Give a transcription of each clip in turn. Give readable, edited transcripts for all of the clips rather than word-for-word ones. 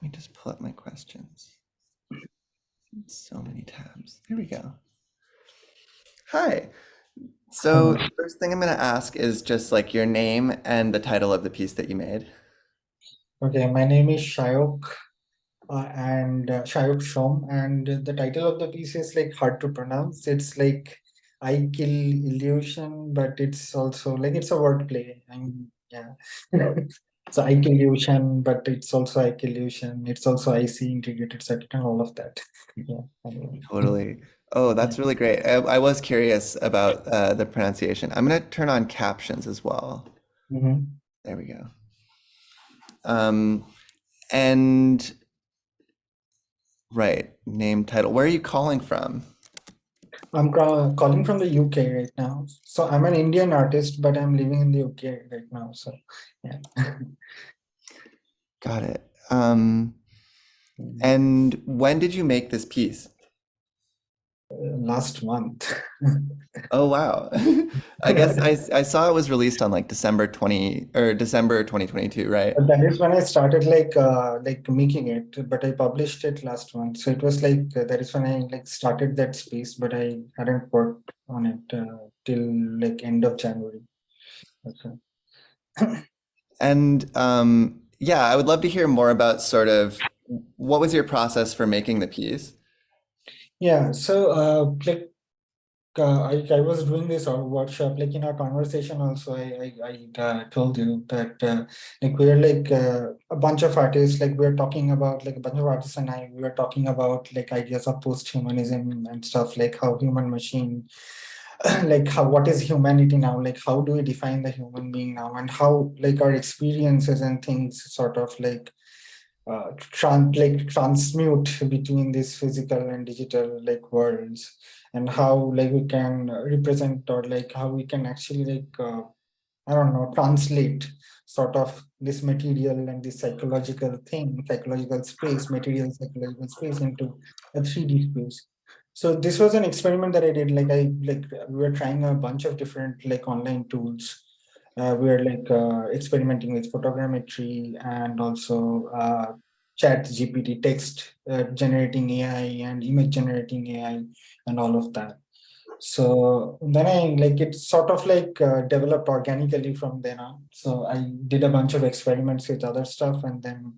me just pull up my questions. So many tabs. There we go. Hi. So Uh, the first thing I'm going to ask is just like your name and the title of the piece that you made. okay, my name is Sayak Shome, and the title of the piece is like hard to pronounce. It's like I kill illusion, but it's also like it's a wordplay. I mean, yeah. So I kill illusion, but it's also I kill illusion. It's also IC integrated circuit and all of that. Yeah. Anyway. Totally. Oh, Yeah. that's really great. I was curious about the pronunciation. I'm going to turn on captions as well. Mhm. There we go. Um, and right, name, title. Where are you calling from? I'm calling from the UK right now. So I'm an Indian artist, but I'm living in the UK right now. So yeah. Got it. Mm. And when did you make this piece? Last month. Oh wow. I guess I saw it was released on like December 20 or December 2022, right? But that is when I started like making it, but I published it last month. So it was like that is when I like started that space, but I hadn't worked on it till like end of January. Okay. And yeah, I would love to hear more about sort of what was your process for making the piece? Yeah, so like I was doing this workshop, like in our conversation also, I told you that like we're like a bunch of artists, like we're talking about like a bunch of artists and I, we were talking about like ideas of post-humanism and stuff, like how human machine, like how, what is humanity now? Like how do we define the human being now? And how like our experiences and things sort of like transmute between these physical and digital like worlds, and how like we can represent or like how we can actually like I don't know, translate sort of this material and this psychological thing, psychological space, material psychological space into a 3D space. So this was an experiment that I did. Like we were trying a bunch of different like online tools. We were like experimenting with photogrammetry and also chat GPT, text generating AI and image generating AI and all of that. So then I like it sort of like developed organically from then on. So I did a bunch of experiments with other stuff, and then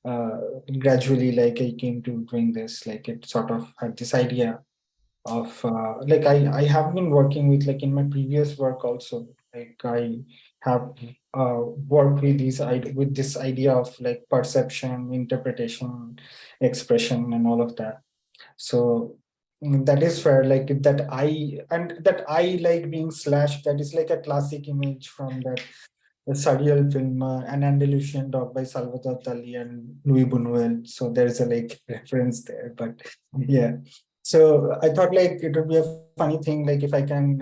uh, gradually like I came to doing this. Like it sort of had this idea of like I have been working with like in my previous work also. Like I have worked with with this idea of like perception, interpretation, expression, and all of that. So that is where like that I like being slashed. That is like a classic image from that the surreal film An Andalusian Dog by Salvador Dali and Louis Buñuel. So there is a like reference there, but yeah. So I thought like it would be a funny thing like if I can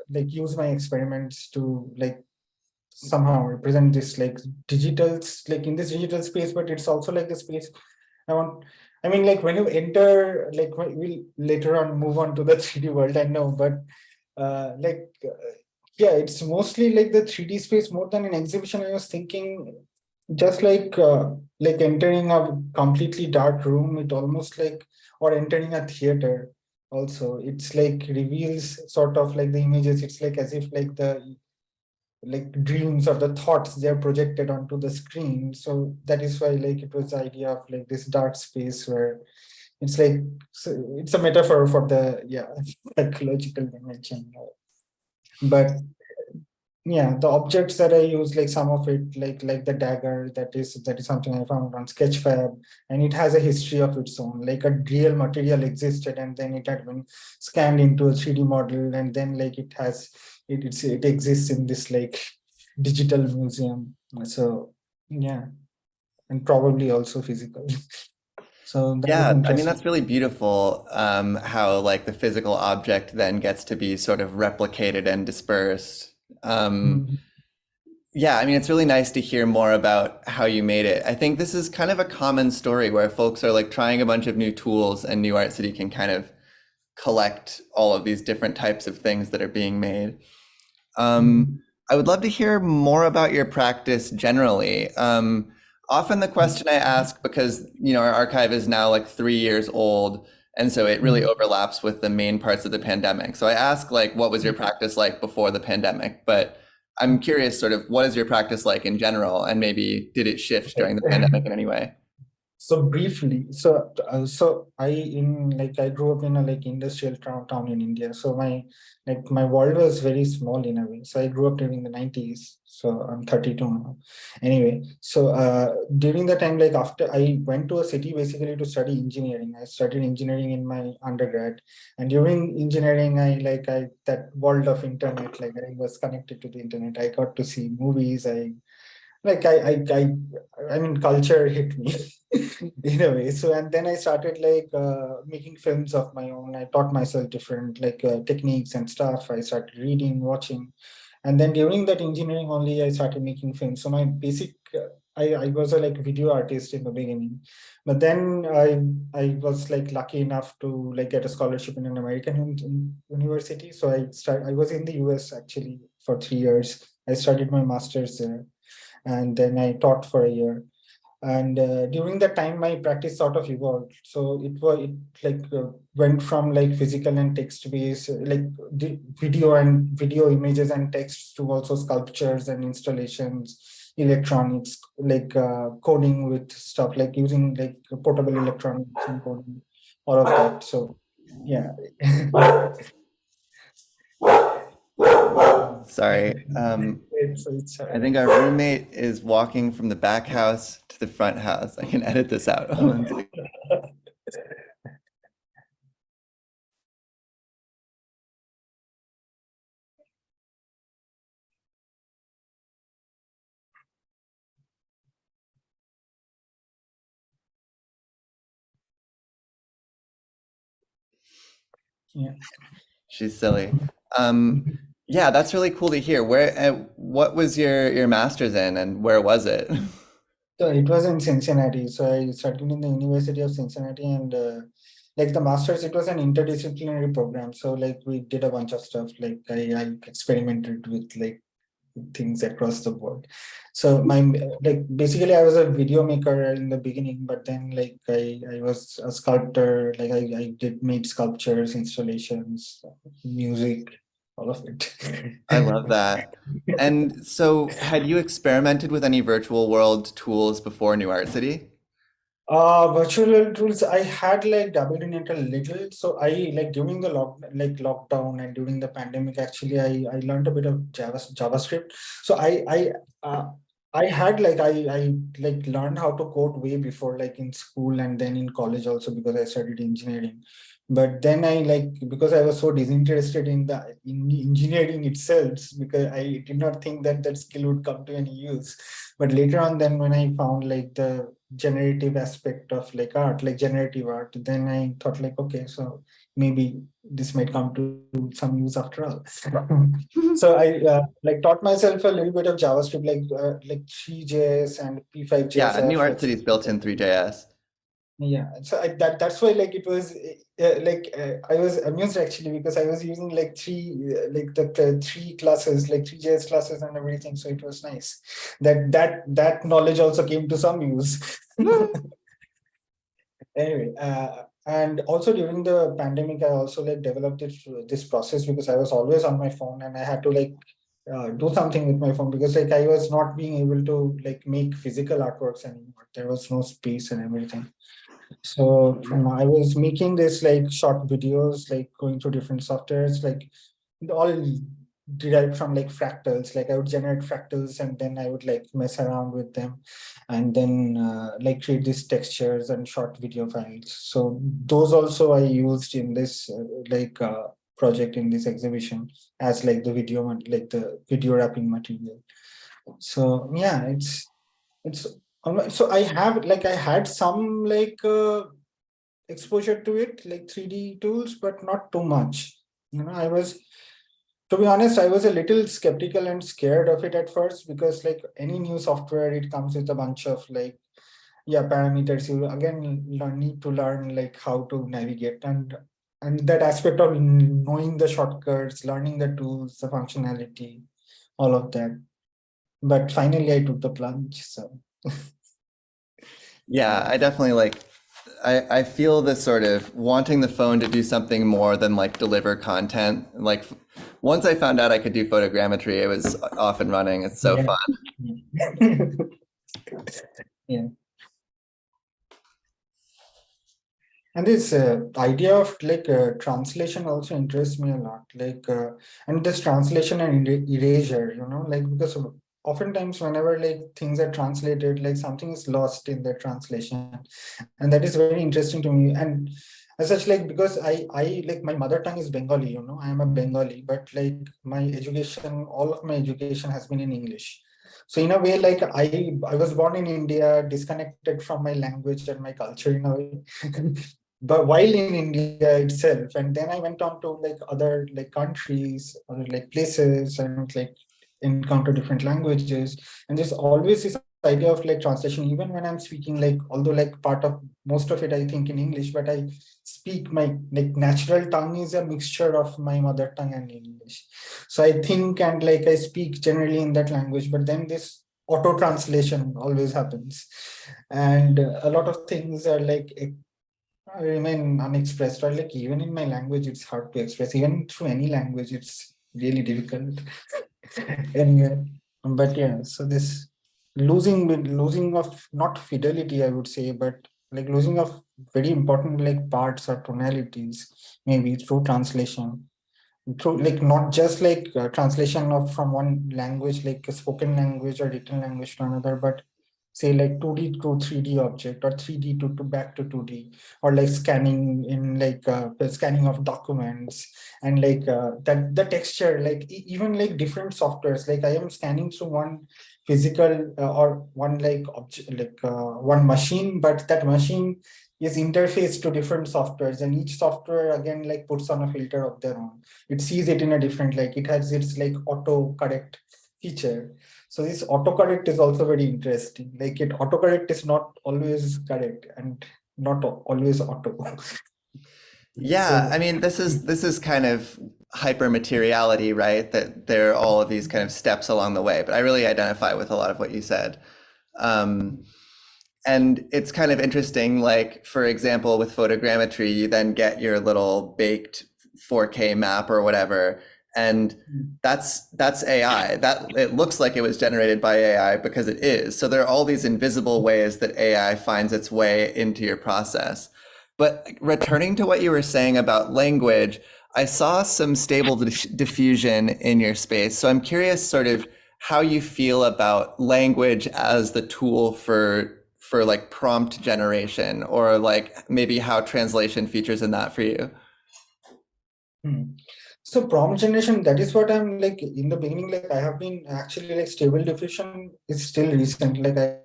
like use my experiments to like somehow represent this like digital like in this digital space, but it's also like the space I want. I mean, like when you enter, like we'll later on move on to the 3D world, I know, but like yeah, it's mostly like the 3D space more than an exhibition. I was thinking just like entering a completely dark room, it almost like or entering a theater also. It's like reveals sort of like the images. It's like as if like the like dreams or the thoughts they're projected onto the screen. So that is why like it was the idea of like this dark space where it's like so it's a metaphor for the yeah psychological dimension. But yeah, the objects that I use, like some of it, like the dagger, that is something I found on Sketchfab, and it has a history of its own. Like a real material existed, and then it had been scanned into a 3D model, and then like it exists in this like digital museum. So yeah, and probably also physical. So that is Yeah, I mean interesting. that's really beautiful, how like the physical object then gets to be sort of replicated and dispersed. Mhm. Yeah, I mean it's really nice to hear more about how you made it. I think this is kind of a common story where folks are like trying a bunch of new tools and New Art City can kind of collect all of these different types of things that are being made. Um, Mhm. I would love to hear more about your practice generally. often the question I ask, because our archive is now like 3 years old, and so it really Mm. overlaps with the main parts of the pandemic. So I ask like, what was your practice like before the pandemic? But I'm curious, sort of, what is your practice like in general, and maybe did it shift during the pandemic in any way? So briefly, so I grew up in a like industrial town in India. So my world was very small in a way. So I grew up during the 90s. So I'm 32 now. Anyway, so during the time, like after I went to a city basically to study engineering. I studied engineering in my undergrad, and during engineering, I that world of internet, like I was connected to the internet. I got to see movies. Like I mean culture hit me in a way. So and then I started like making films of my own. I taught myself different like techniques and stuff. I started reading, watching, and then during that engineering only I started making films. So my basic I was a like video artist in the beginning, but then I was like lucky enough to like get a scholarship in an American university. So I was in the US actually for 3 years. I studied my master's there, and then I taught for a year. And during that time, my practice sort of evolved. So it like went from like physical and text based, like video images and text, to also sculptures and installations, electronics, like coding with stuff, like using like portable electronics and coding, all of that. So yeah. Sorry. It's I think our roommate is walking from the back house to the front house. I can edit this out. One second. yeah. She's silly. Um, yeah, that's really cool to hear. What was your master's in, and where was it? So it was in Cincinnati. So I studied in the University of Cincinnati, and like the masters, it was an interdisciplinary program. So like we did a bunch of stuff. Like I experimented with like things across the board. So my like basically I was a video maker in the beginning, but then like I was a sculptor. Like I did made sculptures, installations, music, all of it. I love that. And so, had you experimented with any virtual world tools before New Art City? Virtual tools, I had like dabbled in it a little. So I like during the lockdown and during the pandemic, actually, I learned a bit of JavaScript. So I had like I like learned how to code way before, like in school and then in college also, because I studied engineering. But then I like, because I was so disinterested in the in engineering itself, because I did not think that that skill would come to any use. But later on, then when I found like the generative aspect of like art, like generative art, then I thought like, okay, so maybe this might come to some use after all. So I like taught myself a little bit of JavaScript, like 3JS and Yeah, P5JS. I New have Art like City is built in 3JS. yeah, so that's why like it was I was amused actually, because I was using like like the three classes, like 3JS classes and everything. So it was nice that knowledge also came to some use. Anyway, and also during the pandemic, I also like developed this process, because I was always on my phone and I had to like do something with my phone, because like I was not being able to like make physical artworks anymore. There was no space and everything. So I was making this like short videos, like going through different softwares, like all derived from like fractals. Like I would generate fractals and then I would like mess around with them, and then like create these textures and short video files. So those also I used in this project, in this exhibition, as like the like the video wrapping material. So yeah, it's so I had some like exposure to it, like 3D tools, but not too much. I was, to be honest, I was a little skeptical and scared of it at first, because like any new software, it comes with a bunch of like, yeah, parameters. You again need to learn like how to navigate, and that aspect of knowing the shortcuts, learning the tools, the functionality, all of that. But finally I took the plunge. So Yeah, I definitely like I feel this sort of wanting the phone to do something more than like deliver content. Like once I found out I could do photogrammetry, it was off and running. It's so Yeah. fun. Yeah. And this idea of like translation also interests me a lot. Like, and this translation and erasure, like because oftentimes whenever like things are translated, like something is lost in the translation, and that is very interesting to me. And as such, like because I like my mother tongue is Bengali. I am a Bengali, but like my education, all of my education has been in English. So in a way, like I was born in India, disconnected from my language and my culture in a way. But while in India itself, and then I went on to like other like countries, other like places, and like encounter different languages. And there's always this idea of like translation, even when I'm speaking, like although like part of most of it I think in English, but I speak my like natural tongue is a mixture of my mother tongue and English. So I think and like I speak generally in that language, but then this auto translation always happens, and a lot of things are like remain unexpressed, or like even in my language it's hard to express. Even through any language it's really difficult. Anyway, but yeah, so this losing of not fidelity I would say, but like losing of very important like parts or tonalities, maybe through translation, through like not just like translation of from one language like a spoken language or written language to another, but say like 2D to 3D object, or 3D to back to 2D, or like scanning in like scanning of documents, and like that the texture, like even like different softwares, like I am scanning through one physical or one like object, like one machine, but that machine is interfaced to different softwares, and each software again like puts on a filter of their own. It sees it in a different, like it has its like auto correct feature. So this autocorrect is also very interesting. Like it autocorrect is not always correct and not always auto. Yeah, I So mean, this is kind of hypermateriality, right? That there are all of these kind of steps along the way, but I really identify with a lot of what you said. Um, and it's kind of interesting, like for example, with photogrammetry, you then get your little baked 4K map or whatever, and that's AI. That it looks like it was generated by AI because it is. So there are all these invisible ways that AI finds its way into your process. But returning to what you were saying about language, I saw some stable diffusion in your space. So I'm curious sort of how you feel about language as the tool for like prompt generation, or like maybe how translation features in that for you. hmm. So prompt generation, that is what I'm like in the beginning, like I have been actually like stable diffusion is still recent. Like I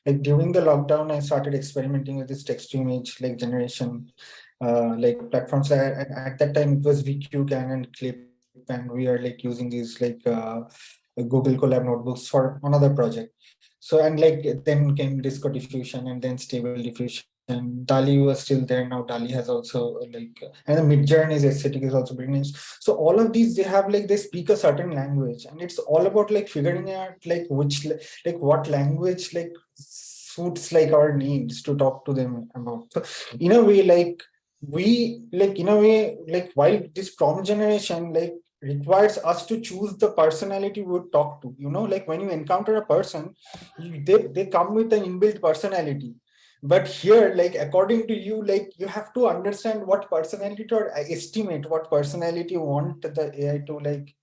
like during the lockdown, I started experimenting with this text to image like generation, like platforms. At that time it was VQCAN and Clip, and we are like using these like Google Colab notebooks for another project. So and like then came Disco diffusion and then stable diffusion. DALI was still there. Now DALI has also like, and the Midjourney's aesthetic is also pretty nice. So all of these, they have like, they speak a certain language, and it's all about like figuring out like which, like what language like suits like our needs to talk to them about. So in a way, like we like in a way like while this prompt generation like requires us to choose the personality we would talk to, like when you encounter a person, they come with an inbuilt personality. But here, like according to you, like you have to understand what personality, or estimate what personality you want the AI to like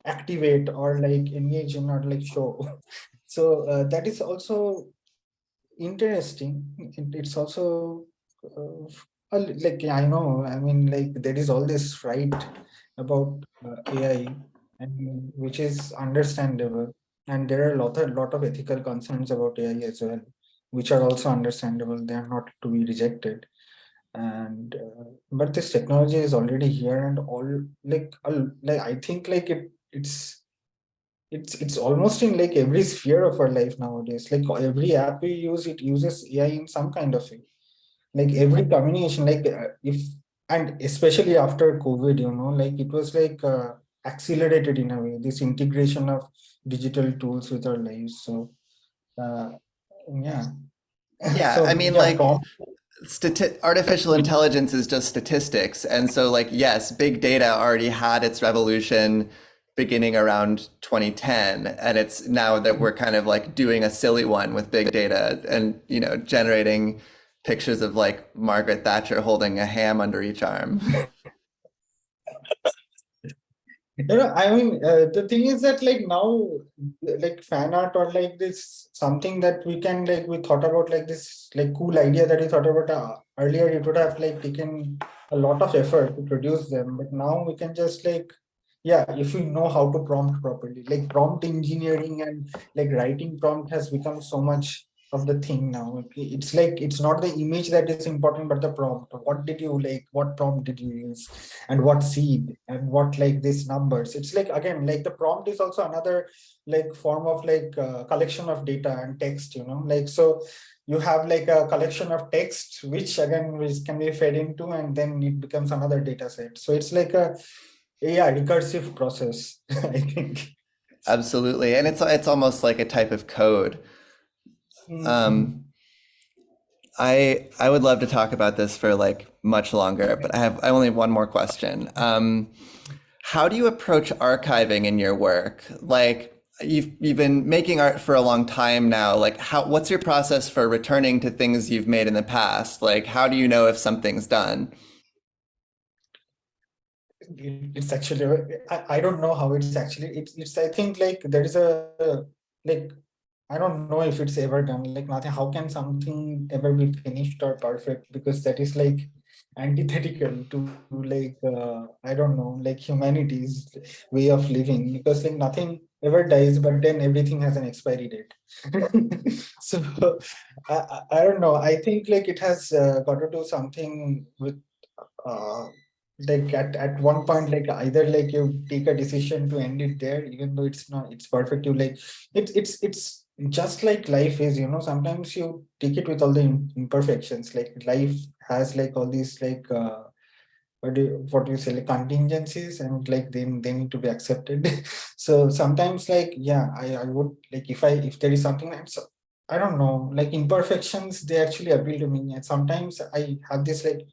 activate or like engage in or like show. So that is also interesting. It's also like I know. I mean, like there is all this right about AI, and which is understandable, and there are a lot of ethical concerns about AI as well, which are also understandable. They are not to be rejected. And but this technology is already here, and all like I think like it's almost in like every sphere of our life nowadays. Like every app we use, it uses AI in some kind of way. Like every communication, like if and especially after COVID, like it was like accelerated in a way, this integration of digital tools with our lives. So uh, yeah. Yeah, I So mean, yeah, like, artificial intelligence is just statistics. And so, like, yes, big data already had its revolution beginning around 2010. And it's now that we're kind of like doing a silly one with big data and, generating pictures of like Margaret Thatcher holding a ham under each arm. I mean, the thing is that like now, like fan art or like this something that we can like we thought about like this like cool idea that we thought about earlier. It would have like taken a lot of effort to produce them, but now we can just like yeah, if we know how to prompt properly, like prompt engineering and like writing prompt has become so much of the thing now. It's like it's not the image that is important, but the prompt. What did you like? What prompt did you use? And what seed and what like these numbers. It's like again like the prompt is also another like form of like collection of data and text, like so you have like a collection of text which again which can be fed into and then it becomes another data set. So it's like a yeah recursive process. I think. Absolutely. And it's almost like a type of code. Um, Mhm. I would love to talk about this for like much longer, but I only have one more question. How do you approach archiving in your work? Like you've been making art for a long time now. Like what's your process for returning to things you've made in the past? Like how do you know if something's done? It's actually I don't know how it's actually it's I think like there is a like I don't know if it's ever done. Like nothing. How can something ever be finished or perfect? Because that is like antithetical to like I don't know, like humanity's way of living. Because like nothing ever dies, but then everything has an expiry date. So I don't know. I think like it has got to do something with uh, like at one point like either like you take a decision to end it there even though it's not it's perfect you like it's just like life is, sometimes you take it with all the imperfections. Like life has like all these like what do you say like contingencies and like they need to be accepted. So sometimes like yeah I would like if there is something that's I don't know like imperfections they actually appeal to me and sometimes I have this like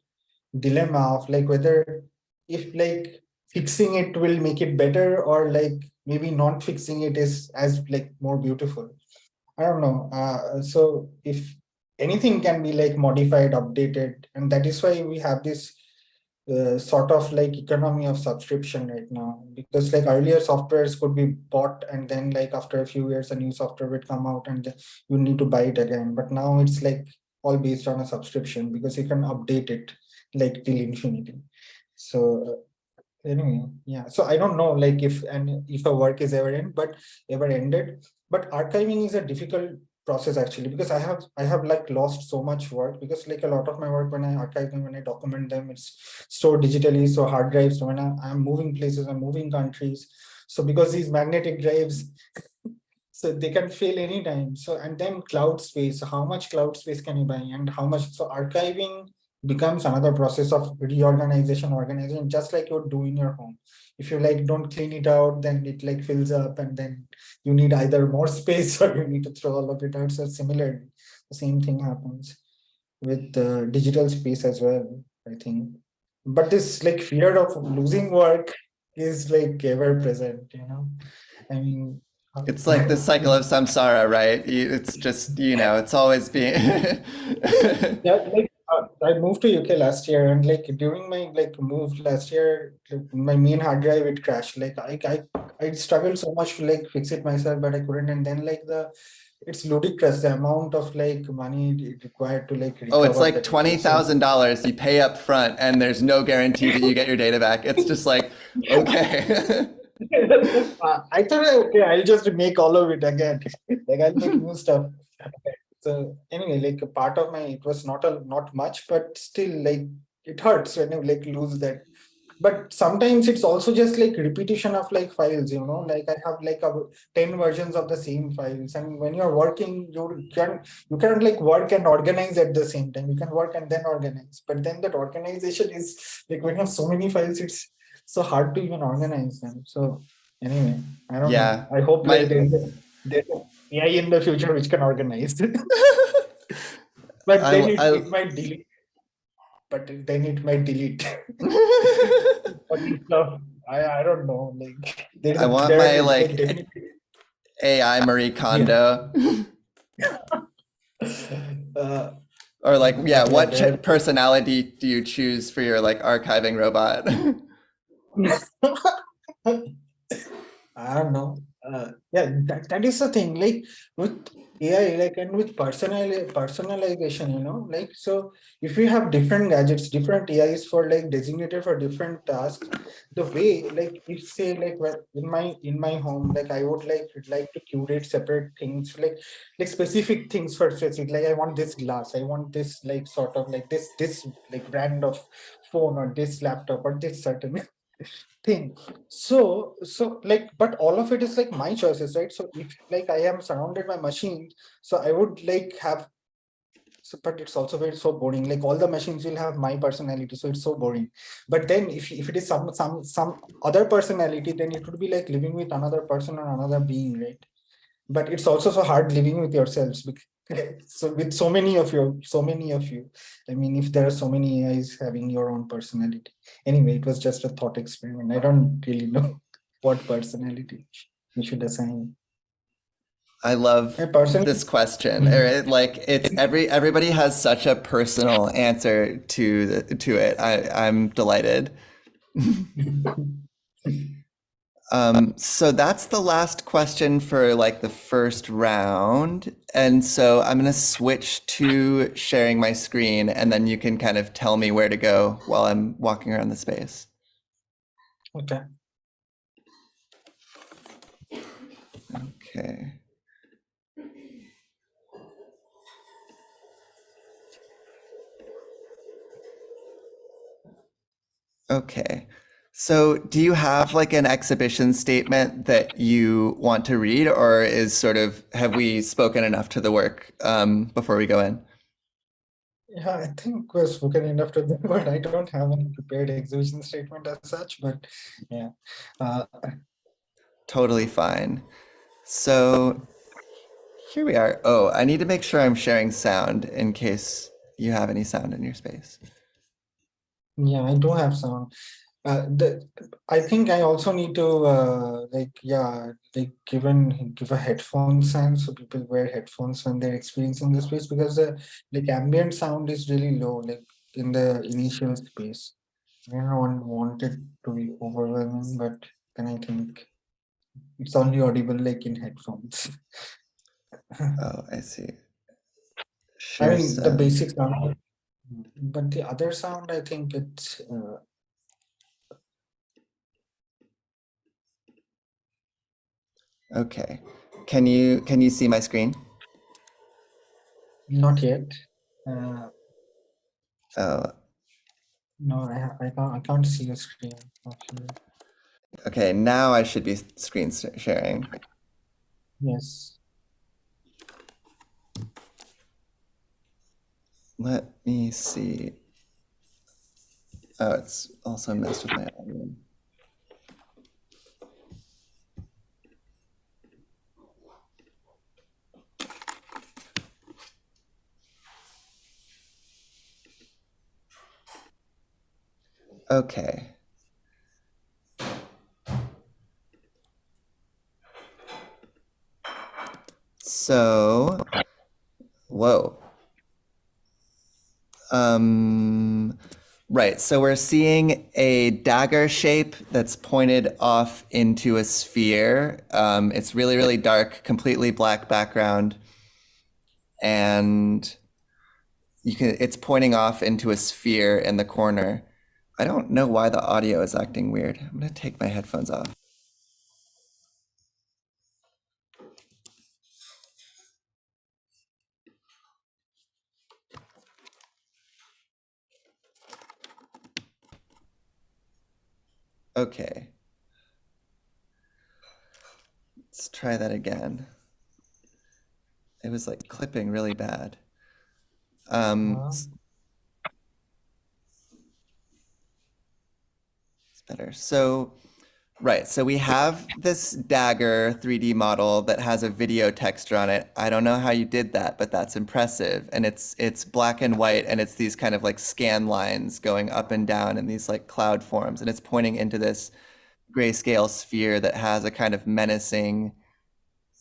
dilemma of like whether if like fixing it will make it better or like maybe not fixing it is as like more beautiful. I don't know. So if anything can be like modified, updated, and that is why we have this sort of like economy of subscription right now. Because like earlier softwares could be bought and then like after a few years a new software would come out and you need to buy it again. But now it's like all based on a subscription because you can update it like till infinity. So anyway, yeah. So I don't know, like if a work is ever ended, but archiving is a difficult process actually because I have like lost so much work because like a lot of my work when I archive them when I document them it's stored digitally. So hard drives. So when I'm moving places, I'm moving countries. So because these magnetic drives so they can fail anytime. So and then cloud space, how much cloud space can you buy and how much? So archiving becomes another process of reorganization, organization, just like you do in your home. If you like don't clean it out, then it like fills up and then you need either more space or you need to throw all of it out. So similarly, the same thing happens with digital space as well, I think. But this like fear of losing work is like ever present. I mean, It's like the cycle of samsara, right? It's just, it's always being yeah, like I moved to UK last year, and like during my like move last year, like, my main hard drive it crashed. Like I struggled so much to like fix it myself, but I couldn't. And then like it's ludicrous the amount of like money it required to like Oh, it's recover the like data. So $20,000 you pay up front and there's no guarantee that you get your data back. It's just like, okay. I thought okay, I'll just make all of it again. Like I'll make new stuff. So anyway, like a part of my it was not much, but still like it hurts when you like lose that. But sometimes it's also just like repetition of like files. Like I have like 10 versions of the same files. And when you're working, you can't like work and organize at the same time. You can work and then organize. But then that organization is like when you have so many files, it's so hard to even organize them. So anyway, I don't know. Yeah. I hope like My there's AI in the future which can organize. But then I it might delete, but then it might delete. Funny stuff. I don't know. Like I want there my are like like definitely. AI Marie Yeah. Kondo. Uh, Or like, yeah, but yeah, what there. personality do you choose for your like archiving robot? I don't know. Yeah, that is the thing. Like with AI, like and with personalization, like so if we have different gadgets, different AIs for like designated for different tasks, the way like if say like in my home, like I would like to curate separate things, like specific things for specific. Like I want this glass, I want this like sort of like this like brand of phone or this laptop or this certain thing. So like but all of it is like my choices, right? So if like I am surrounded by machines, so I would like have, so, but it's also very so boring, like all the machines will have my personality, so it's so boring. But then if it is some other personality, then it would be like living with another person or another being, right? But it's also so hard living with yourselves so with so many of you, I mean, if there are so many AIs having your own personality. Anyway, it was just a thought experiment. I don't really know what personality you should assign. I love A person. this question. Like it's everybody has such a personal answer to it. I'm delighted. So that's the last question for like the first round. And so I'm gonna switch to sharing my screen and then you can kind of tell me where to go while I'm walking around the space. Okay. Okay. Okay. So do you have like an exhibition statement that you want to read, or is sort of have we spoken enough to the work before we go in? Yeah, I think we're spoken enough to them, but I don't have any prepared exhibition statement as such. But yeah, uh, Totally fine. So here we are. Oh, I need to make sure I'm sharing sound in case you have any sound in your space. yeah, I do have some. The I think I also need to like yeah like give a headphone sound so people wear headphones when they're experiencing the space, because the like ambient sound is really low like in the initial space. I don't want it to be overwhelming, but then I think it's only audible like in headphones. Oh, I see. I Share mean the sound. basic sound, but the other sound I think it's Okay. Can you see my screen? not yet. Uh, Oh, no, I can't see a screen actually. okay. Now I should be screen sharing. Yes. Let me see. Oh, it's also messed with my audio. Okay. So, whoa. Um, right. So we're seeing a dagger shape that's pointed off into a sphere. It's really, really dark, completely black background, and it's pointing off into a sphere in the corner. I don't know why the audio is acting weird. I'm gonna take my headphones off. Okay. Let's try that again. It was like clipping really bad. Uh, It's better. So Right, so we have this dagger 3D model that has a video texture on it. I don't know how you did that, but that's impressive. And it's black and white and it's these kind of like scan lines going up and down in these like cloud forms and it's pointing into this grayscale sphere that has a kind of menacing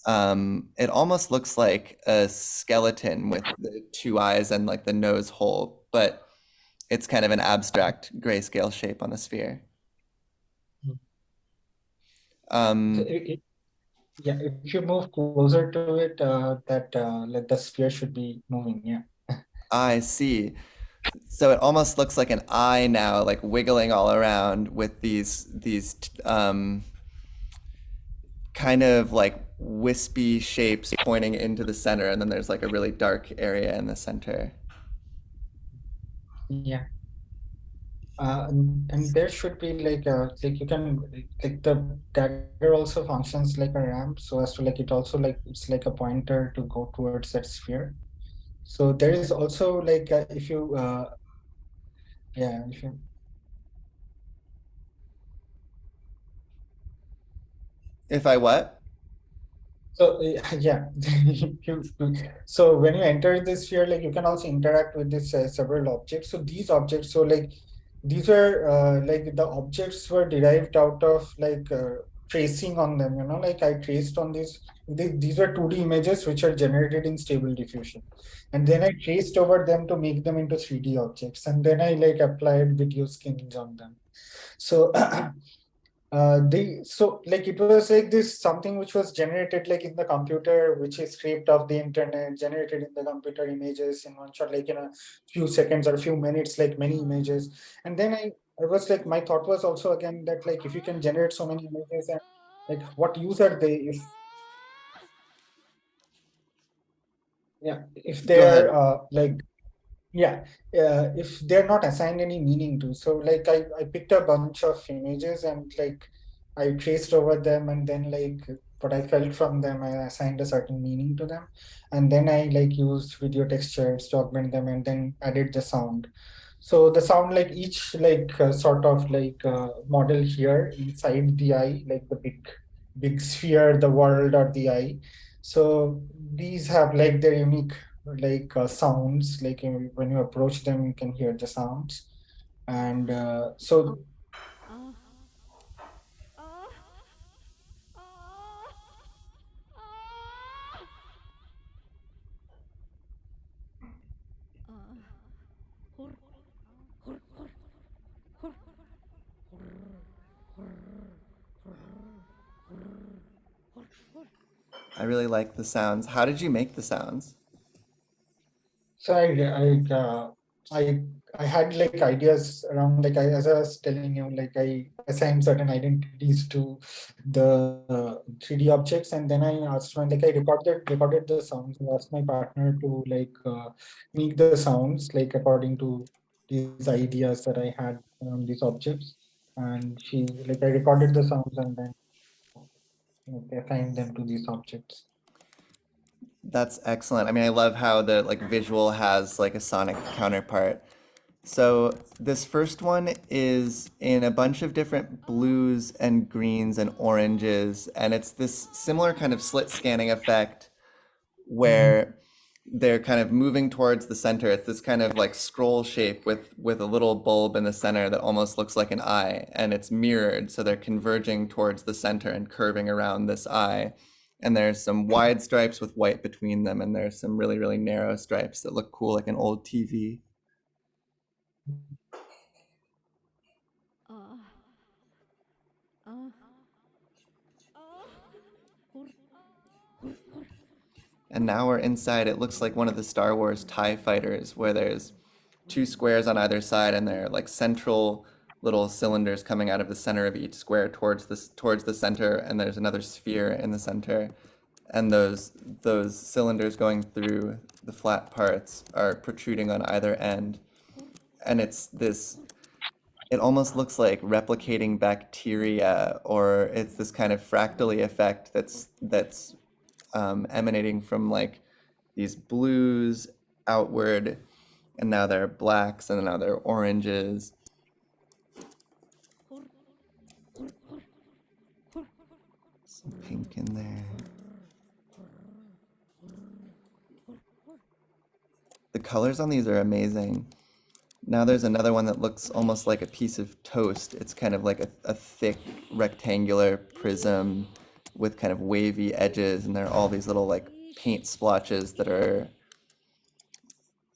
it almost looks like a skeleton with the two eyes and like the nose hole, but it's kind of an abstract grayscale shape on the sphere. Mm. So Um, yeah, if you move closer to it, that like the sphere should be moving. Yeah. I see. So it almost looks like an eye now, like wiggling all around with these kind of like wispy shapes pointing into the center, and then there's like a really dark area in the center. Yeah. And there should be like you can like the dagger also functions like a ramp, so as to like it also like it's like a pointer to go towards that sphere. So there is also like if you yeah if you If I what? so yeah so when you enter this sphere, like you can also interact with this several objects. So these objects, so like these were like the objects were derived out of like tracing on them, you know, like I traced on these were 2D images which are generated in stable diffusion, and then I traced over them to make them into 3D objects, and then I like applied video skins on them. So they so like it was like this something which was generated like in the computer, which is scraped off the internet, generated in the computer images in one shot, like in a few seconds or a few minutes, like many images. And then I was like, my thought was also again that like if you can generate so many images, and like what use are they if yeah if Go they're ahead. like yeah, if they're not assigned any meaning to. So like I picked a bunch of images and like I traced over them, and then like what I felt from them, I assigned a certain meaning to them. And then I like used video textures to augment them and then added the sound. So the sound, like each like sort of like model here inside the eye, like the big sphere, the world or the eye. So these have like their unique like sounds, like when you approach them you can hear the sounds. And so I really like the sounds. How did you make the sounds? so I I had like ideas around, like as I was telling you, like I assigned certain identities to the 3D objects, and then I asked my like I recorded the sounds. I asked my partner to like make the sounds like according to these ideas that I had around these objects, and she like I recorded the sounds and then like, assigned them to these objects. That's excellent. I mean, I love how the like visual has like a sonic counterpart. So this first one is in a bunch of different blues and greens and oranges, and it's this similar kind of slit scanning effect Mhm. where they're kind of moving towards the center. It's this kind of like scroll shape with a little bulb in the center that almost looks like an eye, and it's mirrored, so they're converging towards the center and curving around this eye. And there's some wide stripes with white between them, and there's some really, really narrow stripes that look cool like an old TV. And now we're inside. It looks like one of the Star Wars TIE fighters where there's two squares on either side and they're like central little cylinders coming out of the center of each square towards the center, and there's another sphere in the center. And those cylinders going through the flat parts are protruding on either end. And it's this it almost looks like replicating bacteria, or it's this kind of fractally effect that's emanating from like these blues outward, and now they're blacks, and now they're oranges. Some pink in there. The colors on these are amazing. Now there's another one that looks almost like a piece of toast. It's kind of like a thick rectangular prism with kind of wavy edges, and there are all these little like paint splotches that are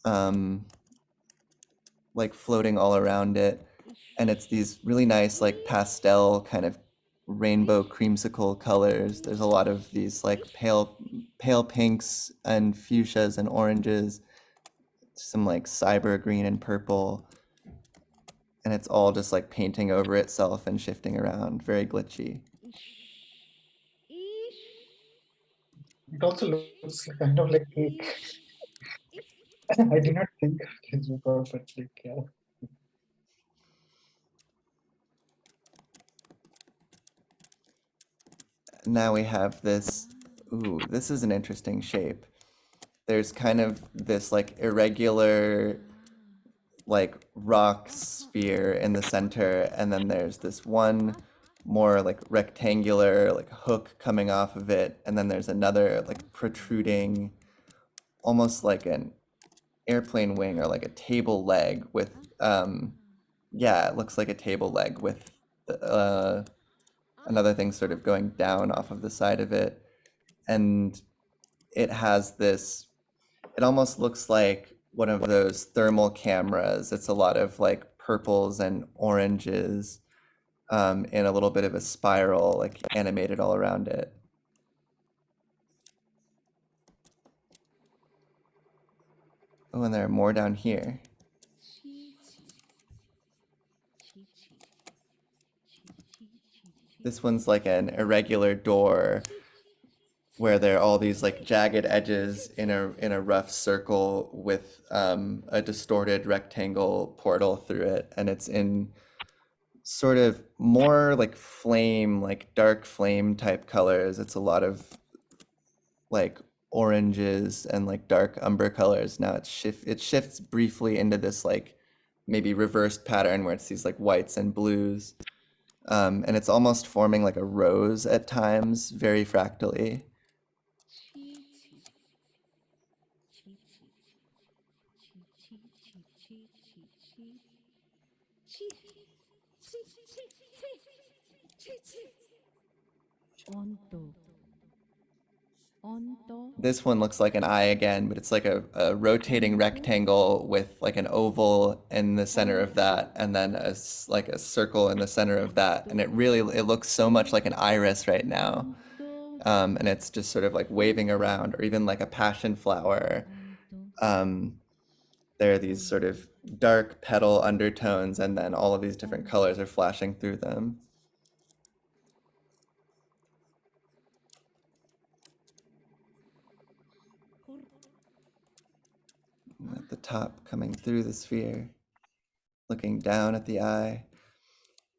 um, like floating all around it. And it's these really nice like pastel kind of rainbow creamsicle colors. There's a lot of these like pale pinks and fuchsias and oranges, some like cyber green and purple, and it's all just like painting over itself and shifting around, very glitchy. It also looks kind of like cake. I did not think of this before, but like, yeah. Now we have this, ooh, this is an interesting shape. There's kind of this like irregular like rock sphere in the center, and then there's this one more like rectangular like hook coming off of it, and then there's another like protruding, almost like an airplane wing or like a table leg with yeah, it looks like a table leg with another thing sort of going down off of the side of it, and it has this, it almost looks like one of those thermal cameras. It's a lot of like purples and oranges in a little bit of a spiral, like animated all around it. Oh, and there are more down here. This one's like an irregular door where there are all these like jagged edges in a rough circle with a distorted rectangle portal through it, and it's in sort of more like flame, like dark flame type colors. It's a lot of like oranges and like dark umber colors. Now it shifts briefly into this like maybe reversed pattern where it's these like whites and blues. And it's almost forming like a rose at times, very fractally. This one looks like an eye again, but it's like a rotating rectangle with like an oval in the center of that, and then like a circle in the center of that. And it looks so much like an iris right now. And it's just sort of like waving around, or even like a passion flower. Um, there are these sort of dark petal undertones, and then all of these different colors are flashing through them. And at the top, coming through the sphere, looking down at the eye.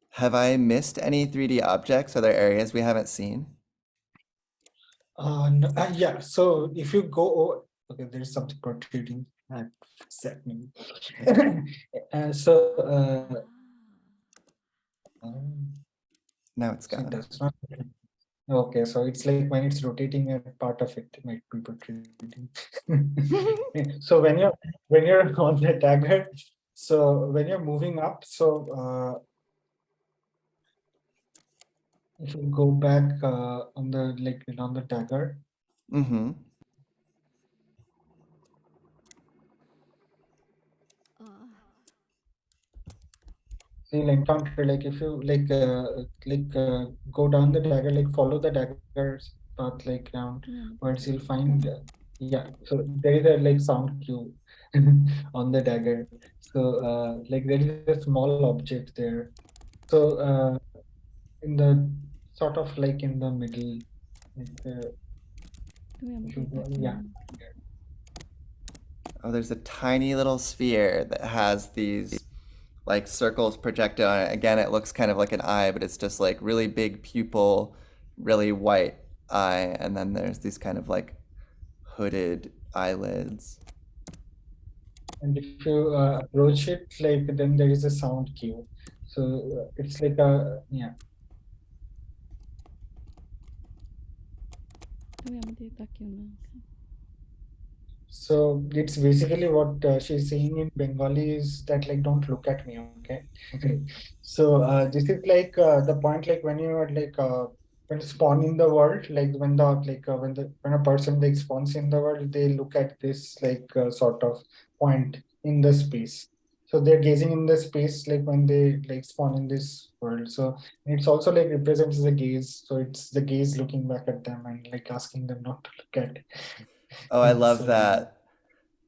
Have I missed any 3D objects? Are there areas we haven't seen? No, yeah, so if you go over, okay, there's something protruding at second. So Now it's so it gone. does not. Okay, so it's like when it's rotating, a part of it might be protruding. So when you're on the dagger, so when you're moving up, so if you go back on the on the dagger, Mm-hmm. so you'll encounter, like, if you go down the dagger, like follow the dagger's path like down, once you'll find yeah, so there is a like sound cue on the dagger. So like there is a small object there. So in the sort of like in the middle, like if you go, yeah. Oh, there's a tiny little sphere that has these like circles projected on it. Again, it looks kind of like an eye, but it's just like really big pupil, really white eye, and then there's these kind of like hooded eyelids. And if you approach it, like then there is a sound cue. So it's like a, yeah. So it's basically what she's saying in Bengali is that like don't look at me, okay? So this is like the point like when you are like when you spawn in the world, like when the like when a person like spawns in the world, they look at this like sort of point in the space. So they're gazing in the space like when they like spawn in this world. So it's also like represents the gaze. So it's the gaze looking back at them and like asking them not to look at. Oh, I love So yeah. that.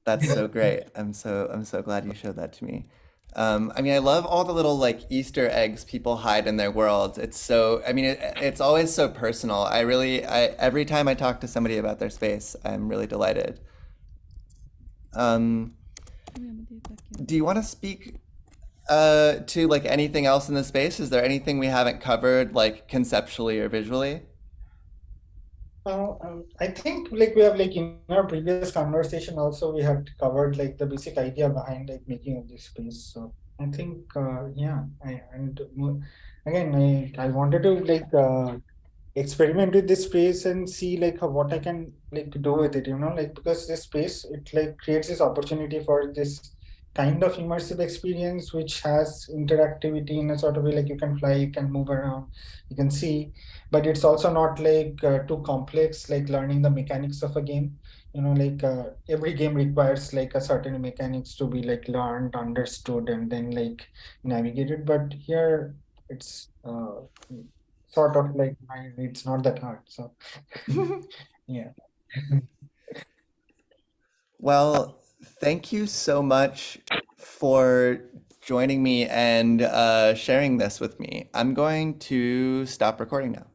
That's so great. I'm so glad you showed that to me. I mean, I love all the little like Easter eggs people hide in their worlds. It's so, I mean, it's always so personal. Every time I talk to somebody about their space, I'm really delighted. Um, do you want to speak to like anything else in the space? Is there anything we haven't covered, like conceptually or visually? I think like we have like in our previous conversation also we had covered like the basic idea behind like making of this space. So I think yeah, again I wanted to like experiment with this space and see like what I can like do with it, you know, like because this space it like creates this opportunity for this kind of immersive experience which has interactivity in a sort of way like you can fly, you can move around, you can see, but it's also not like too complex like learning the mechanics of a game. You know, like every game requires like a certain mechanics to be like learned, understood, and then like navigated. But here it's sort of like it's not that hard. So yeah. Well, thank you so much for joining me and sharing this with me. I'm going to stop recording now.